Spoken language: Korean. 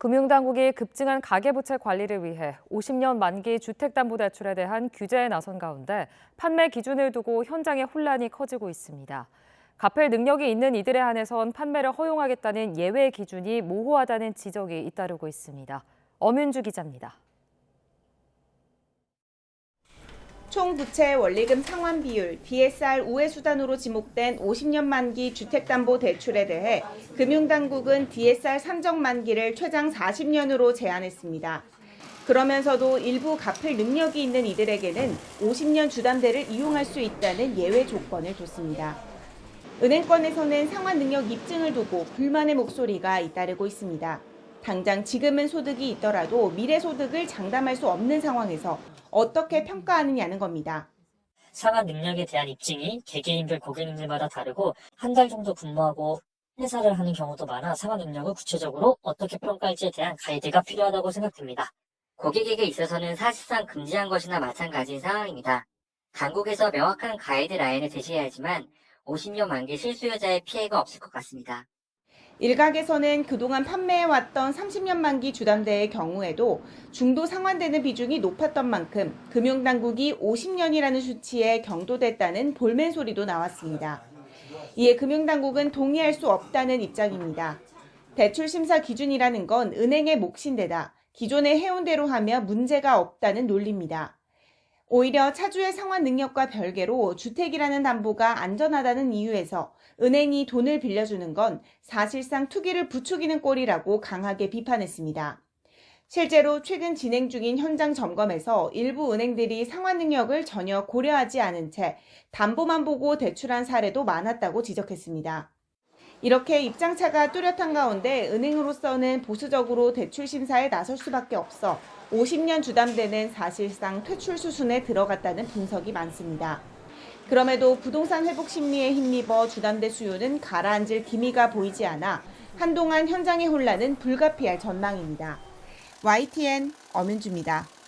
금융당국이 급증한 가계부채 관리를 위해 50년 만기 주택담보대출에 대한 규제에 나선 가운데 판매 기준을 두고 현장의 혼란이 커지고 있습니다. 갚을 능력이 있는 이들에 한해선 판매를 허용하겠다는 예외 기준이 모호하다는 지적이 잇따르고 있습니다. 엄윤주 기자입니다. 총 부채 원리금 상환 비율, DSR 우회 수단으로 지목된 50년 만기 주택담보대출에 대해 금융당국은 DSR 산정 만기를 최장 40년으로 제한했습니다. 그러면서도 일부 갚을 능력이 있는 이들에게는 50년 주담대를 이용할 수 있다는 예외 조건을 뒀습니다. 은행권에서는 상환 능력 입증을 두고 불만의 목소리가 잇따르고 있습니다. 당장 지금은 소득이 있더라도 미래 소득을 장담할 수 없는 상황에서 어떻게 평가하느냐는 겁니다. 상환 능력에 대한 입증이 개개인별 고객님들마다 다르고 한 달 정도 근무하고 회사를 하는 경우도 많아 상환 능력을 구체적으로 어떻게 평가할지에 대한 가이드가 필요하다고 생각됩니다. 고객에게 있어서는 사실상 금지한 것이나 마찬가지인 상황입니다. 당국에서 명확한 가이드라인을 제시해야지만 50년 만기 실수요자의 피해가 없을 것 같습니다. 일각에서는 그동안 판매해왔던 30년 만기 주담대의 경우에도 중도 상환되는 비중이 높았던 만큼 금융당국이 50년이라는 수치에 경도됐다는 볼멘 소리도 나왔습니다. 이에 금융당국은 동의할 수 없다는 입장입니다. 대출 심사 기준이라는 건 은행의 몫인데다 기존에 해온 대로 하며 문제가 없다는 논리입니다. 오히려 차주의 상환 능력과 별개로 주택이라는 담보가 안전하다는 이유에서 은행이 돈을 빌려주는 건 사실상 투기를 부추기는 꼴이라고 강하게 비판했습니다. 실제로 최근 진행 중인 현장 점검에서 일부 은행들이 상환 능력을 전혀 고려하지 않은 채 담보만 보고 대출한 사례도 많았다고 지적했습니다. 이렇게 입장차가 뚜렷한 가운데 은행으로서는 보수적으로 대출 심사에 나설 수밖에 없어 50년 주담대는 사실상 퇴출 수순에 들어갔다는 분석이 많습니다. 그럼에도 부동산 회복 심리에 힘입어 주담대 수요는 가라앉을 기미가 보이지 않아 한동안 현장의 혼란은 불가피할 전망입니다. YTN 엄윤주입니다.